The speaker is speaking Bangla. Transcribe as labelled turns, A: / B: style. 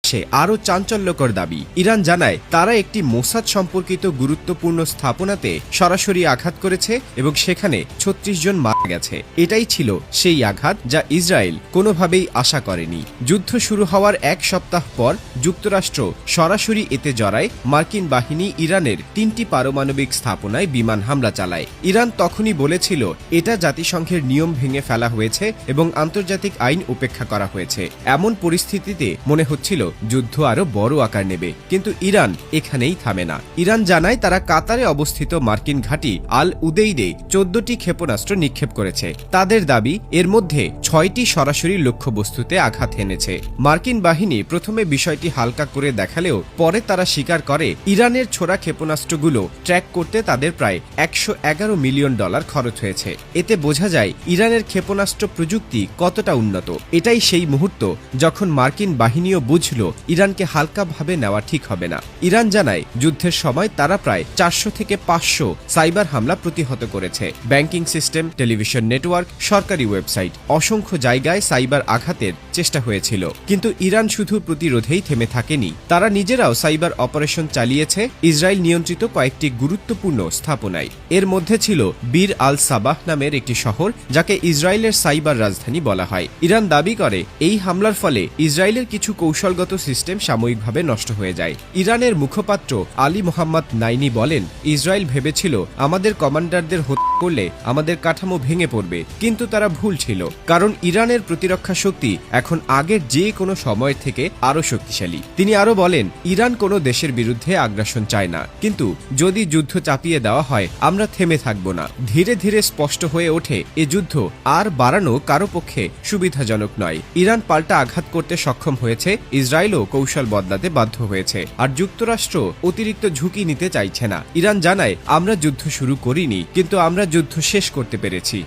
A: সে আরও চাঞ্চল্যকর দাবি। ইরান জানায় তারা একটি মোসাদ সম্পর্কিত গুরুত্বপূর্ণ স্থাপনাতে সরাসরি আঘাত করেছে এবং সেখানে ৩৬ জন মারা গেছে। এটাই ছিল সেই আঘাত যা ইসরায়েল কোনোভাবেই আশা করেনি। যুদ্ধ শুরু হওয়ার এক সপ্তাহ পর যুক্তরাষ্ট্র সরাসরি এতে জড়ায়। মার্কিন বাহিনী ইরানের ৩টি পারমাণবিক স্থাপনায় বিমান হামলা চালায়। ইরান তখনই বলেছিল এটা জাতিসংঘের নিয়ম ভেঙে ফেলা হয়েছে এবং আন্তর্জাতিক আইন উপেক্ষা করা হয়েছে। এমন পরিস্থিতিতে মনে হচ্ছিল যুদ্ধ আরো বড় আকার নেবে, কিন্তু ইরান এখানেই থামে না। ইরান জানায় তারা কাতারে অবস্থিত মার্কিন ঘাঁটি আল উদেইদে ১৪টি ক্ষেপণাস্ত্র নিক্ষেপ করেছে। তাদের দাবি এর মধ্যে ৬টি সরাসরি লক্ষ্যবস্তুতে আঘাত হেনেছে। মার্কিন বাহিনী প্রথমে বিষয়টি হালকা করে দেখালেও পরে তারা স্বীকার করে ইরানের ছোড়া ক্ষেপণাস্ত্রগুলো ট্র্যাক করতে তাদের প্রায় $১১১ মিলিয়ন খরচ হয়েছে। এতে বোঝা যায় ইরানের ক্ষেপণাস্ত্র প্রযুক্তি কতটা উন্নত। এটাই সেই মুহূর্ত যখন মার্কিন বাহিনীও বুঝল ইরানকে হালকাভাবে নেওয়া ঠিক হবে না। ইরান জানায় যুদ্ধের সময় তারা প্রায় ৪০০ থেকে ৫০০ সাইবার হামলা প্রতিহত করেছে। ব্যাংকিং সিস্টেম, টেলিভিশন নেটওয়ার্ক, সরকারি ওয়েবসাইট, অসংখ্য জায়গায় সাইবার আঘাতের চেষ্টা হয়েছিল। কিন্তু ইরান শুধু প্রতিরোধেই থেমে থাকেনি, তারা নিজেরাও সাইবার অপারেশন চালিয়েছে ইসরায়েল নিয়ন্ত্রিত কয়েকটি গুরুত্বপূর্ণ স্থাপনায়। এর মধ্যে ছিল বীর আল সাবাহ নামের একটি শহর, যাকে ইসরায়েলের সাইবার রাজধানী বলা হয়। ইরান দাবি করে এই হামলার ফলে ইসরায়েলের কিছু কৌশলগত সিস্টেম সাময়িকভাবে নষ্ট হয়ে যায়। ইরানের মুখপাত্র আলী মোহাম্মদ নাইনি বলেন, ইসরায়েল ভেবেছিল আমাদের কমান্ডারদের হত্যা করলে আমাদের কাঠামো ভেঙে পড়বে, কিন্তু তারা ভুল ছিল, কারণ ইরানের প্রতিরক্ষা শক্তি এখন আগের যে কোনো সময়ের থেকে আরও শক্তিশালী। তিনি আরও বলেন, ইরান কোনো দেশের বিরুদ্ধে আগ্রাসন চায় না, কিন্তু যদি যুদ্ধ চাপিয়ে দেওয়া হয় আমরা থেমে থাকব না। ধীরে ধীরে স্পষ্ট হয়ে ওঠে এ যুদ্ধ আর বাড়ানো কারো পক্ষে সুবিধাজনক নয়। ইরান পাল্টা আঘাত করতে সক্ষম হয়েছে, ইসরায়েলও কৌশল বদলাতে বাধ্য হয়েছে, আর যুক্তরাষ্ট্র অতিরিক্ত ঝুঁকি নিতে চাইছে না। ইরান জানায় আমরা যুদ্ধ শুরু করিনি, কিন্তু আমরা যুদ্ধ শেষ করতে পেরেছি।